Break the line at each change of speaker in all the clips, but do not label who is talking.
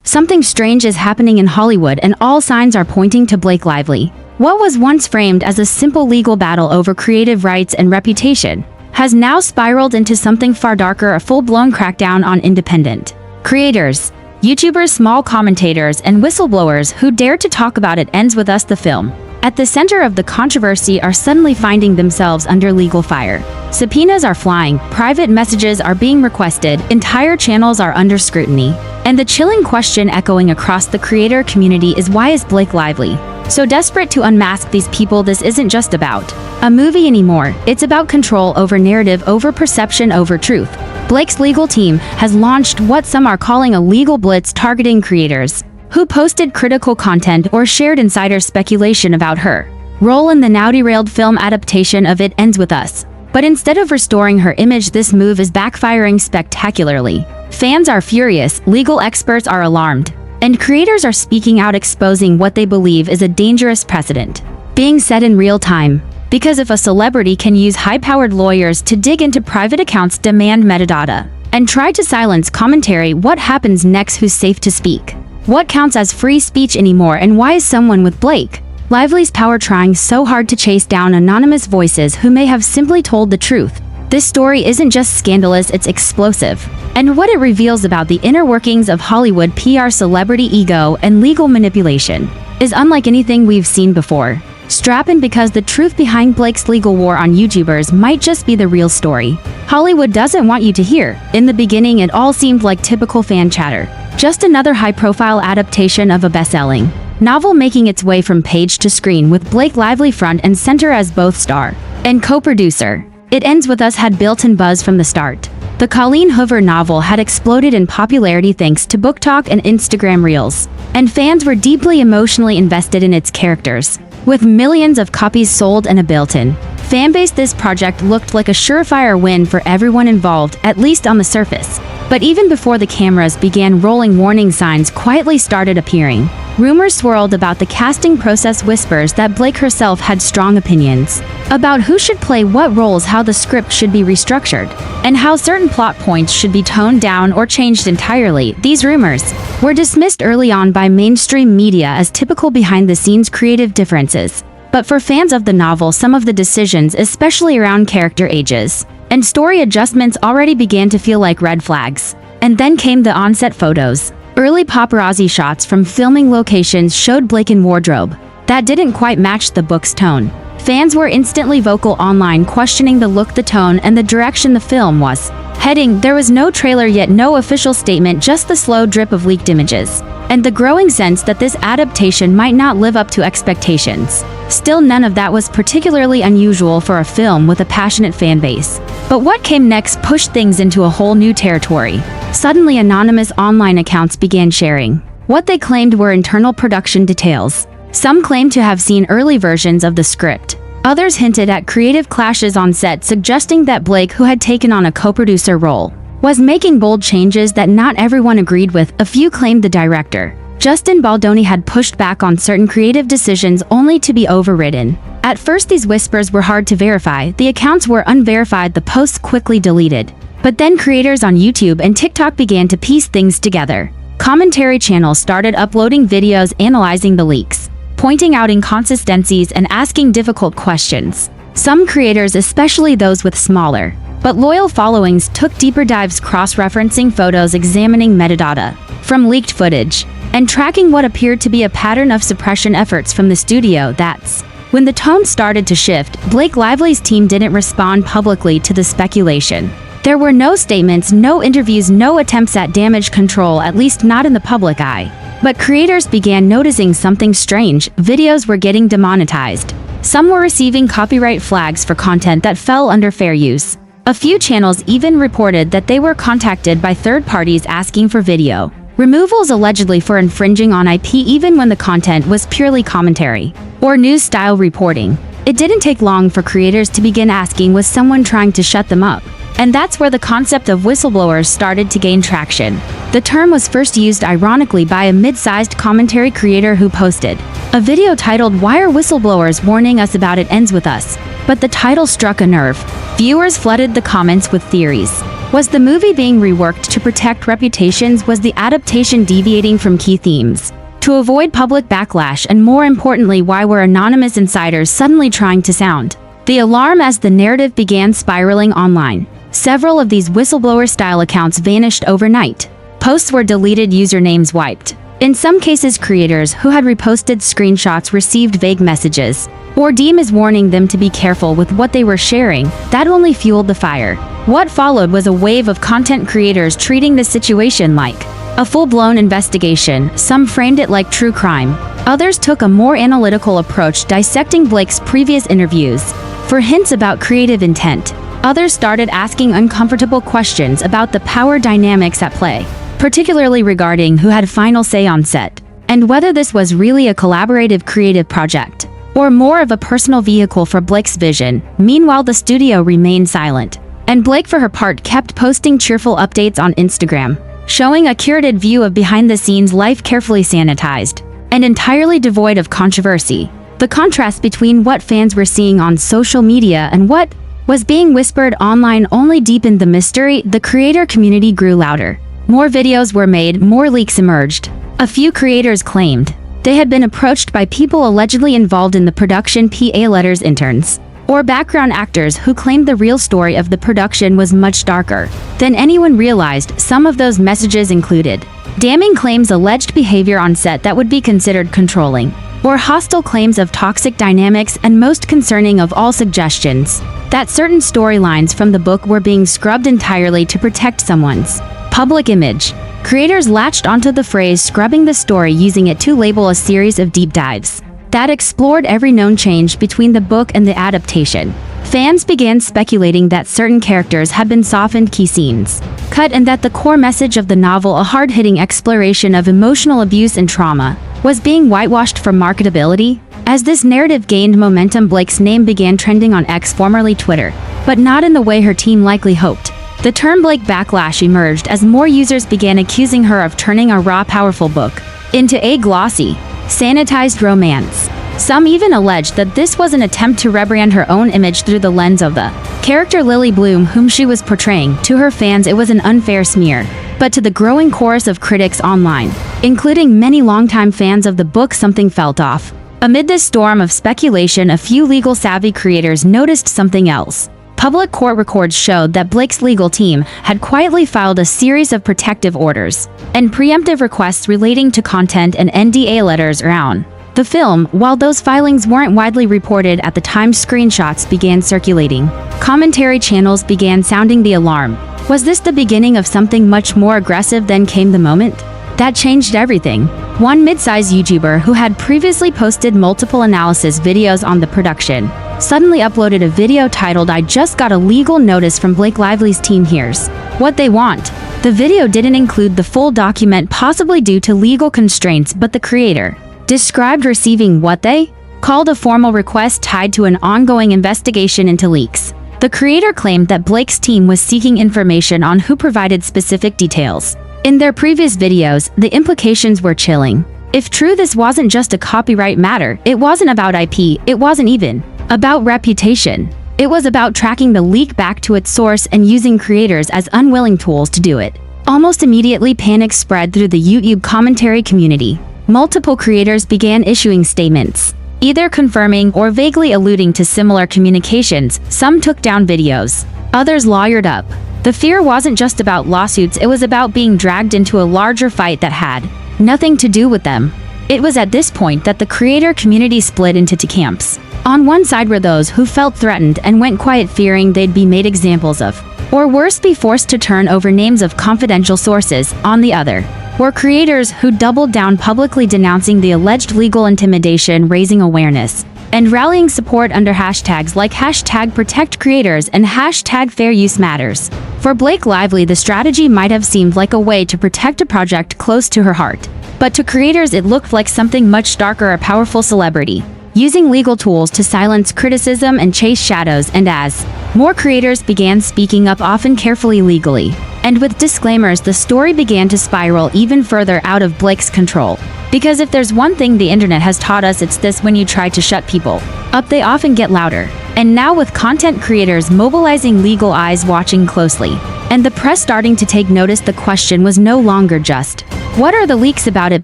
Something strange is happening in Hollywood and all signs are pointing to Blake Lively. What was once framed as a simple legal battle over creative rights and reputation has now spiraled into something far darker, a full-blown crackdown on independent creators. YouTubers, small commentators, and whistleblowers who dare to talk about It Ends With Us, the film, at the center of the controversy, are suddenly finding themselves under legal fire. Subpoenas are flying, private messages are being requested, entire channels are under scrutiny. And the chilling question echoing across the creator community is, why is Blake Lively so desperate to unmask these people? This isn't just about a movie anymore. It's about control over narrative, over perception, over truth. Blake's legal team has launched what some are calling a legal blitz targeting creators who posted critical content or shared insider speculation about her role in the now derailed film adaptation of It Ends With Us. But instead of restoring her image, this move is backfiring spectacularly. Fans are furious, legal experts are alarmed, and creators are speaking out, exposing what they believe is a dangerous precedent being set in real time. Because if a celebrity can use high-powered lawyers to dig into private accounts, demand metadata, and try to silence commentary, what happens next? Who's safe to speak? What counts as free speech anymore? And why is someone with Blake Lively's power trying so hard to chase down anonymous voices who may have simply told the truth? This story isn't just scandalous, it's explosive. And what it reveals about the inner workings of Hollywood PR, celebrity ego, and legal manipulation is unlike anything we've seen before. Strap in, because the truth behind Blake's legal war on YouTubers might just be the real story Hollywood doesn't want you to hear. In the beginning, it all seemed like typical fan chatter. Just another high-profile adaptation of a best-selling novel making its way from page to screen, with Blake Lively front and center as both star and co-producer. It Ends With Us had built-in buzz from the start. The Colleen Hoover novel had exploded in popularity thanks to book talk and Instagram reels, and fans were deeply emotionally invested in its characters. With millions of copies sold and a built-in fanbase, this project looked like a surefire win for everyone involved, at least on the surface. But even before the cameras began rolling, warning signs quietly started appearing. Rumors swirled about the casting process, whispers that Blake herself had strong opinions about who should play what roles, how the script should be restructured, and how certain plot points should be toned down or changed entirely. These rumors were dismissed early on by mainstream media as typical behind-the-scenes creative differences. But for fans of the novel, some of the decisions, especially around character ages and story adjustments, already began to feel like red flags. And then came the on-set photos. Early paparazzi shots from filming locations showed Blake in wardrobe that didn't quite match the book's tone. Fans were instantly vocal online, questioning the look, the tone, and the direction the film was heading. There was no trailer yet, no official statement, just the slow drip of leaked images, and the growing sense that this adaptation might not live up to expectations. Still, none of that was particularly unusual for a film with a passionate fan base. But what came next pushed things into a whole new territory. Suddenly, anonymous online accounts began sharing what they claimed were internal production details. Some claimed to have seen early versions of the script. Others hinted at creative clashes on set, suggesting that Blake, who had taken on a co-producer role, was making bold changes that not everyone agreed with. A few claimed the director, Justin Baldoni, had pushed back on certain creative decisions only to be overridden. At first, these whispers were hard to verify. The accounts were unverified, the posts quickly deleted. But then creators on YouTube and TikTok began to piece things together. Commentary channels started uploading videos analyzing the leaks, pointing out inconsistencies and asking difficult questions. Some creators, especially those with smaller but loyal followings, took deeper dives, cross-referencing photos, examining metadata from leaked footage, and tracking what appeared to be a pattern of suppression efforts from the studio. That's when the tone started to shift. Blake Lively's team didn't respond publicly to the speculation. There were no statements, no interviews, no attempts at damage control, at least not in the public eye. But creators began noticing something strange. Videos were getting demonetized. Some were receiving copyright flags for content that fell under fair use. A few channels even reported that they were contacted by third parties asking for video removals, allegedly for infringing on IP, even when the content was purely commentary or news-style reporting. It didn't take long for creators to begin asking, was someone trying to shut them up? And that's where the concept of whistleblowers started to gain traction. The term was first used ironically by a mid-sized commentary creator who posted a video titled "Why Are Whistleblowers Warning Us About It Ends With Us?" But the title struck a nerve. Viewers flooded the comments with theories Was the movie being reworked to protect reputations? Was the adaptation deviating from key themes to avoid public backlash? And more importantly, why were anonymous insiders suddenly trying to sound the alarm as the narrative began spiraling online? Several of these whistleblower-style accounts vanished overnight. Posts were deleted, usernames wiped. In some cases, creators who had reposted screenshots received vague messages or DMs warning them to be careful with what they were sharing. That only fueled the fire. What followed was a wave of content creators treating the situation like a full-blown investigation. Some framed it like true crime. Others took a more analytical approach, dissecting Blake's previous interviews for hints about creative intent. Others started asking uncomfortable questions about the power dynamics at play, particularly regarding who had final say on set, and whether this was really a collaborative creative project or more of a personal vehicle for Blake's vision. Meanwhile, the studio remained silent, and Blake, for her part, kept posting cheerful updates on Instagram, showing a curated view of behind-the-scenes life, carefully sanitized and entirely devoid of controversy. The contrast between what fans were seeing on social media and what was being whispered online only deepened the mystery. The creator community grew louder. More videos were made, more leaks emerged. A few creators claimed they had been approached by people allegedly involved in the production, PA letters, interns, or background actors who claimed the real story of the production was much darker than anyone realized. Some of those messages included damning claims, alleged behavior on set that would be considered controlling, or hostile claims of toxic dynamics, and most concerning of all, suggestions that certain storylines from the book were being scrubbed entirely to protect someone's public image. Creators latched onto the phrase "scrubbing the story," using it to label a series of deep dives that explored every known change between the book and the adaptation. Fans began speculating that certain characters had been softened, key scenes cut, and that the core message of the novel, a hard-hitting exploration of emotional abuse and trauma, was being whitewashed for marketability. As this narrative gained momentum, Blake's name began trending on X, formerly Twitter, but not in the way her team likely hoped. The term Blake backlash emerged as more users began accusing her of turning a raw, powerful book into a glossy, sanitized romance. Some even alleged that this was an attempt to rebrand her own image through the lens of the character Lily Bloom, whom she was portraying. To her fans, it was an unfair smear. But to the growing chorus of critics online, including many longtime fans of the book, something felt off. Amid this storm of speculation, a few legal-savvy creators noticed something else. Public court records showed that Blake's legal team had quietly filed a series of protective orders and preemptive requests relating to content and NDA letters around the film. While those filings weren't widely reported at the time screenshots began circulating, commentary channels began sounding the alarm. Was this the beginning of something much more aggressive? Then came the moment that changed everything. One mid-sized YouTuber who had previously posted multiple analysis videos on the production suddenly uploaded a video titled "I just got a legal notice from Blake Lively's team, here's what they want." The video didn't include the full document, possibly due to legal constraints, but the creator described receiving what they called a formal request tied to an ongoing investigation into leaks. The creator claimed that Blake's team was seeking information on who provided specific details. In their previous videos, the implications were chilling. If true, this wasn't just a copyright matter. It wasn't about IP. It wasn't even about reputation. It was about tracking the leak back to its source and using creators as unwilling tools to do it. Almost immediately, panic spread through the YouTube commentary community. Multiple creators began issuing statements, either confirming or vaguely alluding to similar communications. Some took down videos. Others lawyered up. The fear wasn't just about lawsuits, it was about being dragged into a larger fight that had nothing to do with them. It was at this point that the creator community split into two camps. On one side were those who felt threatened and went quiet, fearing they'd be made examples of, or worse, be forced to turn over names of confidential sources. On the other were creators who doubled down, publicly denouncing the alleged legal intimidation, raising awareness and rallying support under hashtags like #ProtectCreators and #FairUseMatters. For Blake Lively, the strategy might have seemed like a way to protect a project close to her heart, but to creators it looked like something much darker, a powerful celebrity using legal tools to silence criticism and chase shadows. And as more creators began speaking up, often carefully, legally, and with disclaimers, the story began to spiral even further out of Blake's control. Because if there's one thing the internet has taught us, it's this: when you try to shut people up, they often get louder. And now, with content creators mobilizing, legal eyes watching closely, and the press starting to take notice. The question was no longer just, what are the leaks about? It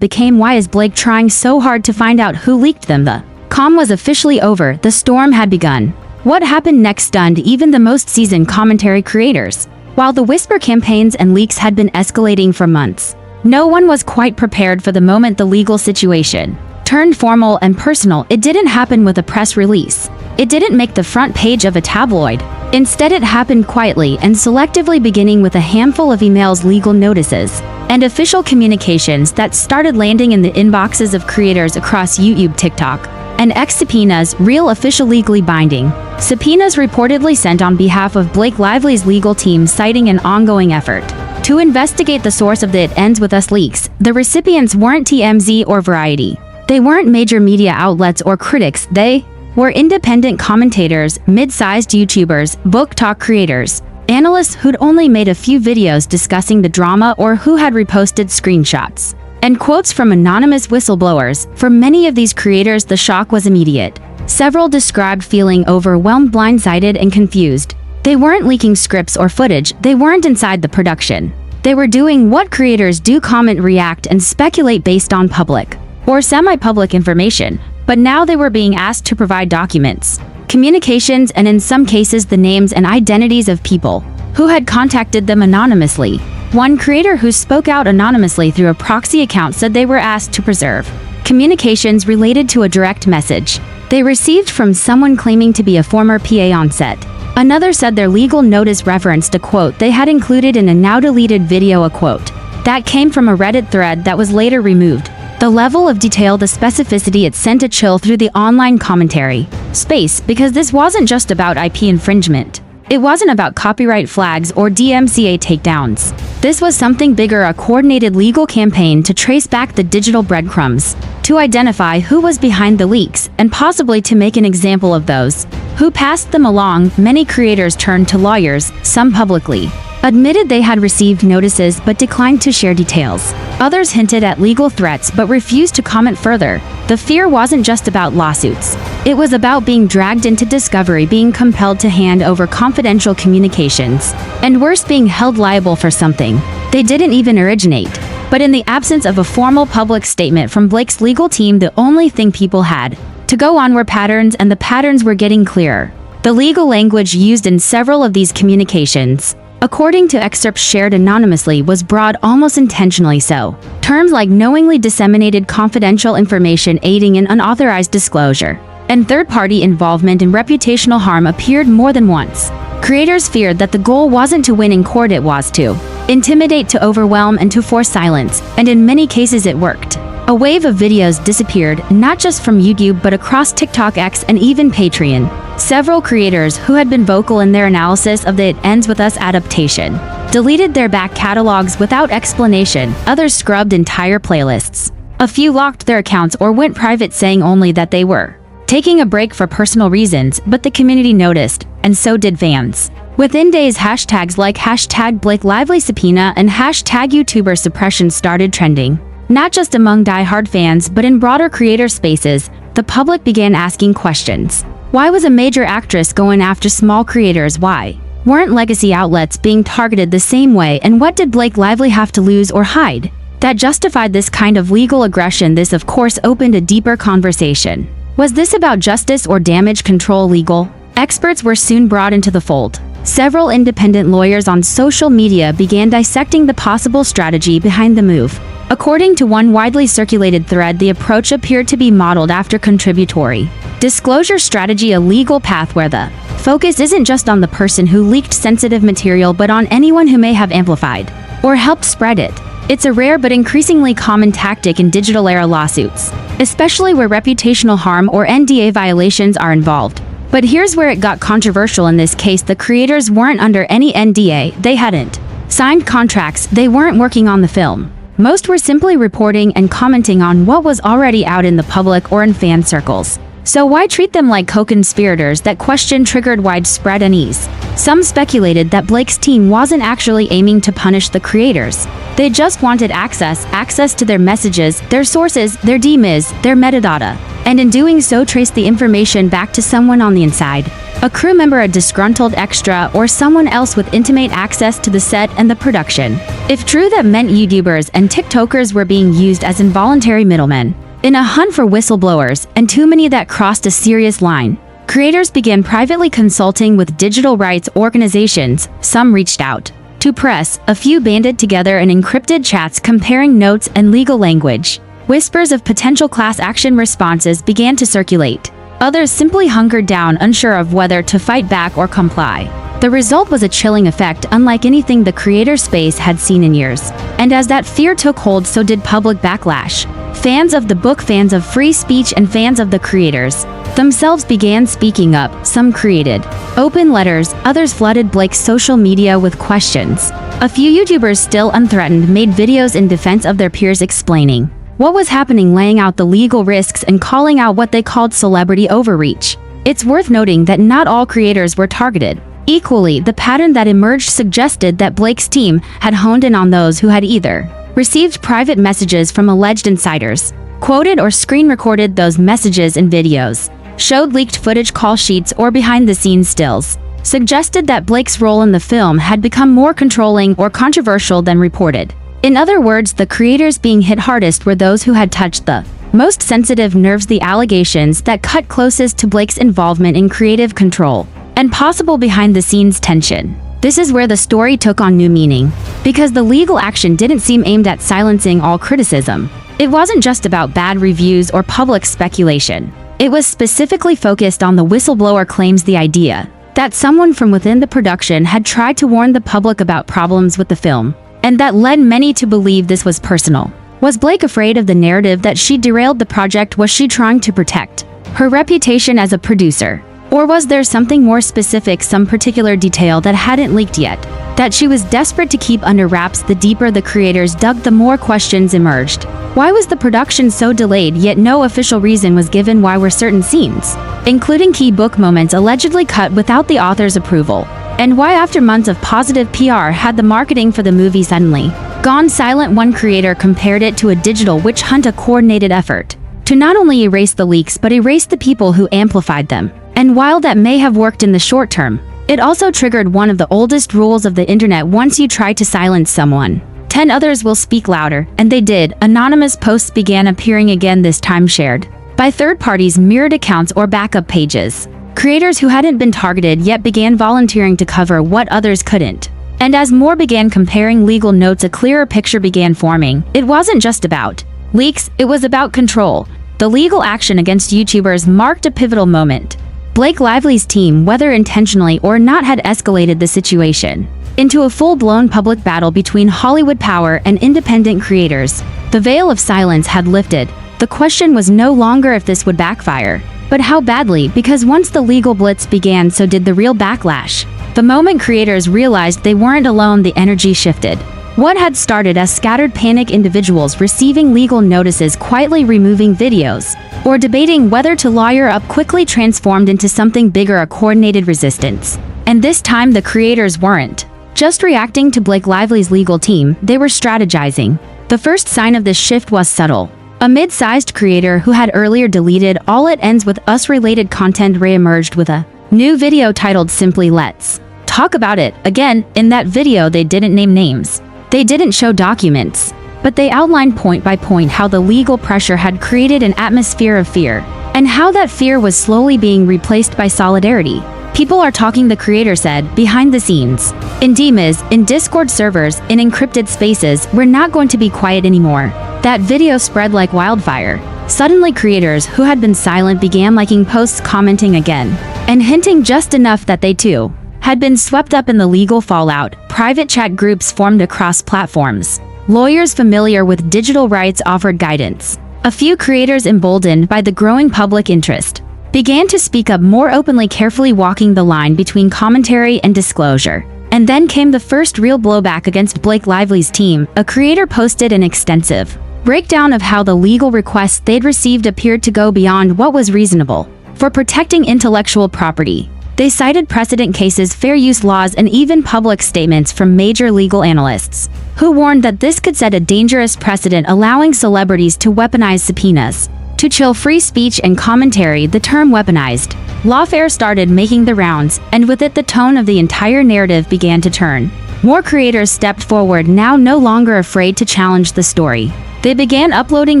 became, why is Blake trying so hard to find out who leaked them? The calm was officially over, the storm had begun. What happened next stunned even the most seasoned commentary creators. While the whisper campaigns and leaks had been escalating for months, no one was quite prepared for the moment the legal situation turned formal and personal. It didn't happen with a press release. It didn't make the front page of a tabloid. Instead, it happened quietly and selectively, beginning with a handful of emails, legal notices, and official communications that started landing in the inboxes of creators across YouTube, TikTok, and X. Subpoenas, real, official, legally binding subpoenas reportedly sent on behalf of Blake Lively's legal team, citing an ongoing effort to investigate the source of the "It Ends With Us" leaks. The recipients weren't TMZ or Variety. They weren't major media outlets or critics. They were independent commentators, mid-sized YouTubers, book talk creators, analysts who'd only made a few videos discussing the drama or who had reposted screenshots and quotes from anonymous whistleblowers. For many of these creators, the shock was immediate. Several described feeling overwhelmed, blindsided, and confused. They weren't leaking scripts or footage. They weren't inside the production. They were doing what creators do: comment, react, and speculate based on public or semi-public information. But now they were being asked to provide documents, communications, and in some cases the names and identities of people who had contacted them anonymously. One creator who spoke out anonymously through a proxy account said they were asked to preserve communications related to a direct message they received from someone claiming to be a former PA on set. Another said their legal notice referenced a quote they had included in a now-deleted video, a quote that came from a Reddit thread that was later removed. The level of detail, the specificity, it sent a chill through the online commentary space, because this wasn't just about IP infringement. It wasn't about copyright flags or DMCA takedowns. This was something bigger, a coordinated legal campaign to trace back the digital breadcrumbs, to identify who was behind the leaks, and possibly to make an example of those who passed them along. Many creators turned to lawyers, some publicly admitted they had received notices but declined to share details. Others hinted at legal threats but refused to comment further. The fear wasn't just about lawsuits. It was about being dragged into discovery, being compelled to hand over confidential communications, and worse, being held liable for something they didn't even originate. But in the absence of a formal public statement from Blake's legal team, the only thing people had to go on were patterns, and the patterns were getting clearer. The legal language used in several of these communications, according to excerpts shared anonymously, was broad, almost intentionally so. Terms like knowingly disseminated confidential information, aiding in unauthorized disclosure, and third-party involvement in reputational harm appeared more than once. Creators feared that the goal wasn't to win in court, it was to intimidate, to overwhelm, and to force silence, and in many cases it worked. A wave of videos disappeared, not just from YouTube but across TikTok, X, and even Patreon. Several creators who had been vocal in their analysis of the "It Ends With Us" adaptation deleted their back catalogs without explanation. Others scrubbed entire playlists. A few locked their accounts or went private, saying only that they were taking a break for personal reasons. But the community noticed, and so did fans. Within days, hashtags like #BlakeLivelySubpoena and #YouTuber suppression started trending. Not just among die-hard fans, but in broader creator spaces. The public began asking questions. Why was a major actress going after small creators? Why weren't legacy outlets being targeted the same way? And what did Blake Lively have to lose or hide that justified this kind of legal aggression? This, of course, opened a deeper conversation. Was this about justice or damage control? Legal experts were soon brought into the fold. Several independent lawyers on social media began dissecting the possible strategy behind the move. According to one widely circulated thread, the approach appeared to be modeled after contributory disclosure strategy, a legal path where the focus isn't just on the person who leaked sensitive material but on anyone who may have amplified or helped spread it. It's a rare but increasingly common tactic in digital era lawsuits, especially where reputational harm or NDA violations are involved. But here's where it got controversial. In this case, the creators weren't under any NDA, they hadn't signed contracts, they weren't working on the film. Most were simply reporting and commenting on what was already out in the public or in fan circles. So why treat them like co-conspirators? That question triggered widespread unease. Some speculated that Blake's team wasn't actually aiming to punish the creators. They just wanted access to their messages, their sources, their DMIs, their metadata, and in doing so trace the information back to someone on the inside. a crew member, a disgruntled extra, or someone else with intimate access to the set and the production. If true, that meant YouTubers and TikTokers were being used as involuntary middlemen in a hunt for whistleblowers, and too many that crossed a serious line. Creators began privately consulting with digital rights organizations. Some reached out to press, a few banded together in encrypted chats comparing notes and legal language. Whispers of potential class action responses began to circulate. Others simply hunkered down, unsure of whether to fight back or comply. The result was a chilling effect unlike anything the creator space had seen in years. And as that fear took hold, so did public backlash. Fans of the book, fans of free speech, and fans of the creators themselves began speaking up. Some created open letters, others flooded Blake's social media with questions. A few YouTubers, still unthreatened, made videos in defense of their peers, explaining what was happening, laying out the legal risks, and calling out what they called celebrity overreach. It's worth noting that not all creators were targeted. Equally, the pattern that emerged suggested that Blake's team had honed in on those who had either received private messages from alleged insiders, quoted or screen recorded those messages in videos, showed leaked footage, call sheets, or behind-the-scenes stills, suggested that Blake's role in the film had become more controlling or controversial than reported. In other words, the creators being hit hardest were those who had touched the most sensitive nerves, the allegations that cut closest to Blake's involvement in creative control and possible behind-the-scenes tension. This is where the story took on new meaning, because the legal action didn't seem aimed at silencing all criticism. It wasn't just about bad reviews or public speculation. It was specifically focused on the whistleblower claims, the idea that someone from within the production had tried to warn the public about problems with the film, and that led many to believe this was personal. Was Blake afraid of the narrative that she derailed the project? Was she trying to protect her reputation as a producer? Or was there something more specific, some particular detail that hadn't leaked yet, that she was desperate to keep under wraps? The deeper the creators dug, the more questions emerged. Why was the production so delayed, yet no official reason was given? Why were certain scenes, including key book moments, allegedly cut without the author's approval? And why, after months of positive PR, had the marketing for the movie suddenly gone silent? One creator compared it to a digital witch hunt, a coordinated effort to not only erase the leaks but erase the people who amplified them. And while that may have worked in the short term, it also triggered one of the oldest rules of the internet: once you try to silence someone, 10 others will speak louder. And they did. Anonymous posts began appearing again, this time shared by third parties, mirrored accounts, or backup pages. Creators who hadn't been targeted yet began volunteering to cover what others couldn't. And as more began comparing legal notes, a clearer picture began forming. It wasn't just about leaks, it was about control. The legal action against YouTubers marked a pivotal moment. Blake Lively's team, whether intentionally or not, had escalated the situation into a full-blown public battle between Hollywood power and independent creators. The veil of silence had lifted. The question was no longer if this would backfire, but how badly, because once the legal blitz began, so did the real backlash. The moment creators realized they weren't alone, the energy shifted. What had started as scattered panic, individuals receiving legal notices, quietly removing videos, or debating whether to lawyer up, quickly transformed into something bigger, a coordinated resistance. And this time the creators weren't just reacting to Blake Lively's legal team, they were strategizing. The first sign of this shift was subtle. A mid-sized creator who had earlier deleted all "It Ends With Us" related content re-emerged with a new video titled simply "Let's Talk About It." Again, in that video they didn't name names. They didn't show documents, but they outlined point by point how the legal pressure had created an atmosphere of fear, and how that fear was slowly being replaced by solidarity. People are talking, the creator said, behind the scenes. In DMs, in Discord servers, in encrypted spaces, we're not going to be quiet anymore. That video spread like wildfire. Suddenly creators who had been silent began liking posts, commenting again, and hinting just enough that they too had been swept up in the legal fallout. Private chat groups formed across platforms. Lawyers familiar with digital rights offered guidance. A few creators, emboldened by the growing public interest, began to speak up more openly, carefully walking the line between commentary and disclosure. And then came the first real blowback against Blake Lively's team. A creator posted an extensive breakdown of how the legal requests they'd received appeared to go beyond what was reasonable for protecting intellectual property. They cited precedent cases, fair use laws, and even public statements from major legal analysts, who warned that this could set a dangerous precedent, allowing celebrities to weaponize subpoenas To chill free speech and commentary, the term weaponized. Lawfare started making the rounds, and with it the tone of the entire narrative began to turn. More creators stepped forward, now no longer afraid to challenge the story. They began uploading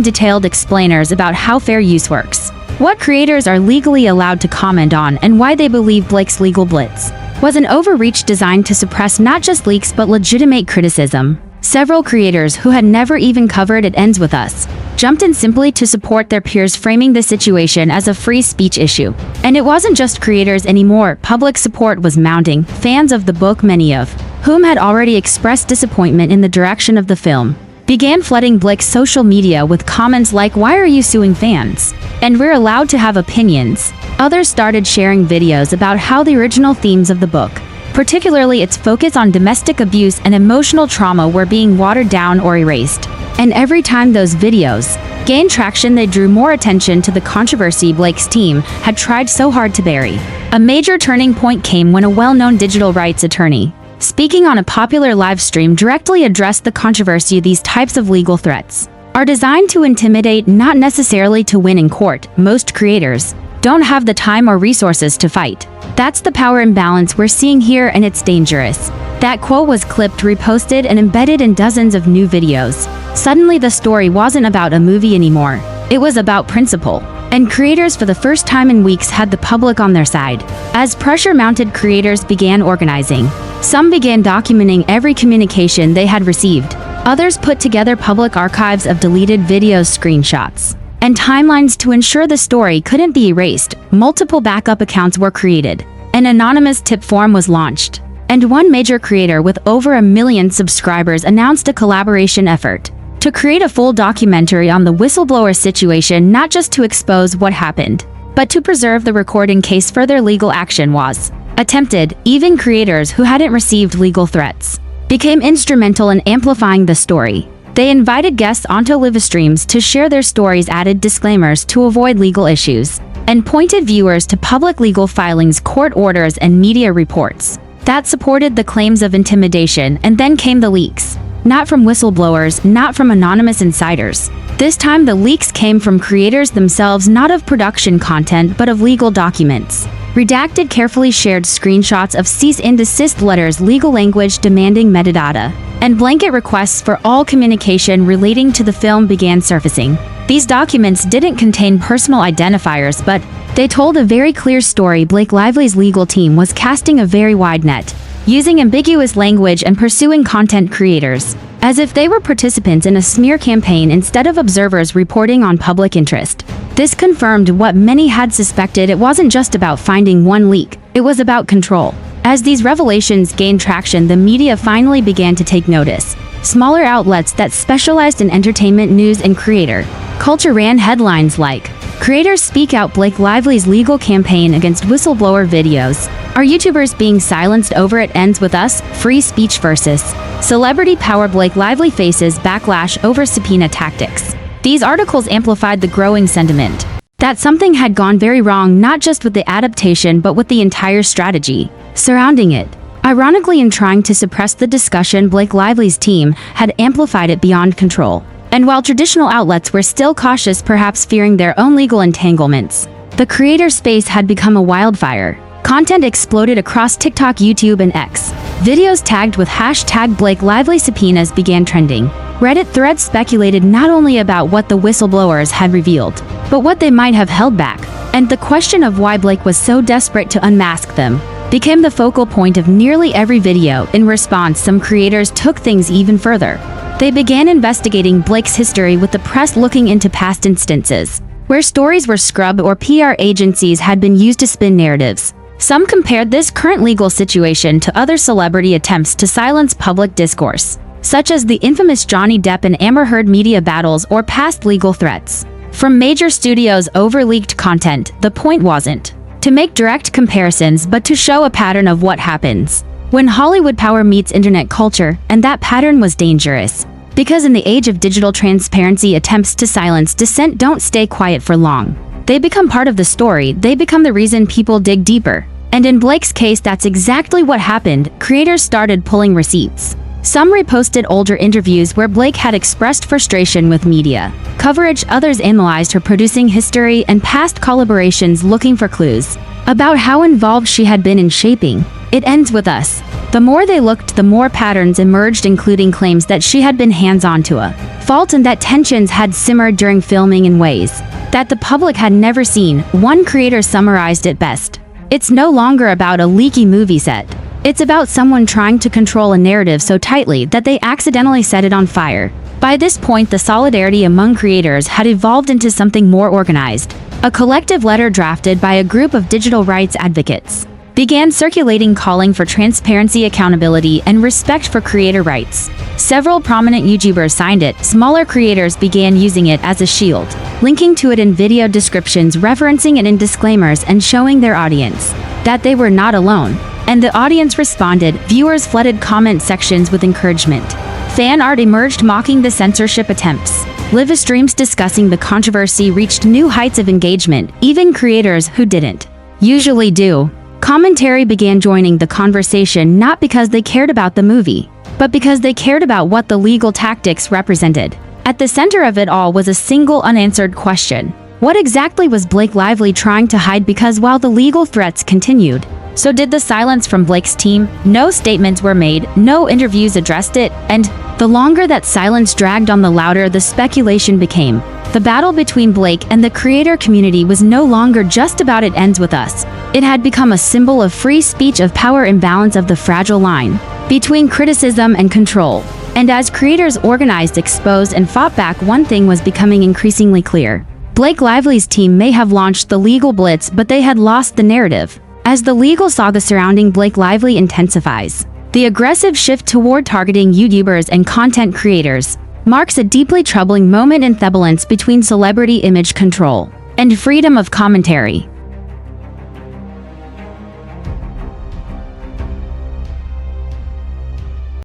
detailed explainers about how fair use works, what creators are legally allowed to comment on, and why they believe Blake's legal blitz was an overreach designed to suppress not just leaks but legitimate criticism. Several creators who had never even covered It Ends With Us jumped in simply to support their peers, framing the situation as a free speech issue. And it wasn't just creators anymore. Public support was mounting. Fans of the book, many of whom had already expressed disappointment in the direction of the film, began flooding Blake's social media with comments like, "Why are you suing fans? And we're allowed to have opinions." Others started sharing videos about how the original themes of the book, particularly its focus on domestic abuse and emotional trauma, were being watered down or erased. And every time those videos gained traction, they drew more attention to the controversy Blake's team had tried so hard to bury. A major turning point came when a well-known digital rights attorney, speaking on a popular live stream, directly addressed the controversy. These types of legal threats are designed to intimidate, not necessarily to win in court. Most creators don't have the time or resources to fight. That's the power imbalance we're seeing here, and it's dangerous. That quote was clipped, reposted, and embedded in dozens of new videos. Suddenly the story wasn't about a movie anymore. It was about principle. And creators for the first time in weeks had the public on their side. As pressure mounted, creators began organizing. Some began documenting every communication they had received. Others put together public archives of deleted videos, screenshots, and timelines to ensure the story couldn't be erased. Multiple backup accounts were created. An anonymous tip form was launched. And one major creator with over 1 million subscribers announced a collaboration effort to create a full documentary on the whistleblower situation, not just to expose what happened, but to preserve the record in case further legal action was attempted. Even creators who hadn't received legal threats became instrumental in amplifying the story. They invited guests onto live streams to share their stories, added disclaimers to avoid legal issues, and pointed viewers to public legal filings, court orders, and media reports that supported the claims of intimidation. And then came the leaks. Not from whistleblowers, not from anonymous insiders. This time the leaks came from creators themselves, not of production content but of legal documents. Redacted, carefully shared screenshots of cease and desist letters, legal language demanding metadata, and blanket requests for all communication relating to the film began surfacing. These documents didn't contain personal identifiers, but they told a very clear story. Blake Lively's legal team was casting a very wide net, using ambiguous language and pursuing content creators as if they were participants in a smear campaign instead of observers reporting on public interest. This confirmed what many had suspected. It wasn't just about finding one leak, it was about control. As these revelations gained traction, the media finally began to take notice. Smaller outlets that specialized in entertainment, news, and creator culture ran headlines like, "Creators speak out Blake Lively's legal campaign against whistleblower videos. Are YouTubers being silenced over It Ends With Us? Free speech versus celebrity power. Blake Lively faces backlash over subpoena tactics." These articles amplified the growing sentiment that something had gone very wrong, not just with the adaptation but with the entire strategy surrounding it. Ironically, in trying to suppress the discussion, Blake Lively's team had amplified it beyond control. And while traditional outlets were still cautious, perhaps fearing their own legal entanglements, the creator space had become a wildfire. Content exploded across TikTok, YouTube, and X. Videos tagged with hashtag Blake Lively subpoenas began trending. Reddit threads speculated not only about what the whistleblowers had revealed, but what they might have held back. And the question of why Blake was so desperate to unmask them became the focal point of nearly every video. In response, some creators took things even further. They began investigating Blake's history, with the press looking into past instances where stories were scrubbed or PR agencies had been used to spin narratives. Some compared this current legal situation to other celebrity attempts to silence public discourse, such as the infamous Johnny Depp and Amber Heard media battles or past legal threats from major studios over leaked content. The point wasn't to make direct comparisons, but to show a pattern of what happens when Hollywood power meets internet culture, and that pattern was dangerous. Because in the age of digital transparency, attempts to silence dissent don't stay quiet for long. They become part of the story, they become the reason people dig deeper. And in Blake's case, that's exactly what happened. Creators started pulling receipts, Some reposted older interviews where Blake had expressed frustration with media coverage. Others analyzed her producing history and past collaborations, looking for clues about how involved she had been in shaping It Ends With Us. The more they looked, the more patterns emerged, including claims that she had been hands-on to a fault and that tensions had simmered during filming in ways that the public had never seen. One creator summarized it best: "It's no longer about a leaky movie set. It's about someone trying to control a narrative so tightly that they accidentally set it on fire." By this point, the solidarity among creators had evolved into something more organized. A collective letter drafted by a group of digital rights advocates began circulating, calling for transparency, accountability, and respect for creator rights. Several prominent YouTubers signed it. Smaller creators began using it as a shield, linking to it in video descriptions, referencing it in disclaimers, and showing their audience that they were not alone. And the audience responded. Viewers flooded comment sections with encouragement. Fan art emerged mocking the censorship attempts. Live streams discussing the controversy reached new heights of engagement. Even creators who didn't usually do commentary began joining the conversation, not because they cared about the movie, but because they cared about what the legal tactics represented. At the center of it all was a single unanswered question: what exactly was Blake Lively trying to hide? Because while the legal threats continued, so did the silence from Blake's team. No statements were made, no interviews addressed it, and the longer that silence dragged on, the louder the speculation became. The battle between Blake and the creator community was no longer just about It Ends With Us. It had become a symbol of free speech, of power imbalance, of the fragile line between criticism and control. And as creators organized, exposed, and fought back, one thing was becoming increasingly clear. Blake Lively's team may have launched the legal blitz, but they had lost the narrative. As the legal saga surrounding Blake Lively intensifies, the aggressive shift toward targeting YouTubers and content creators marks a deeply troubling moment in the balance between celebrity image control and freedom of commentary.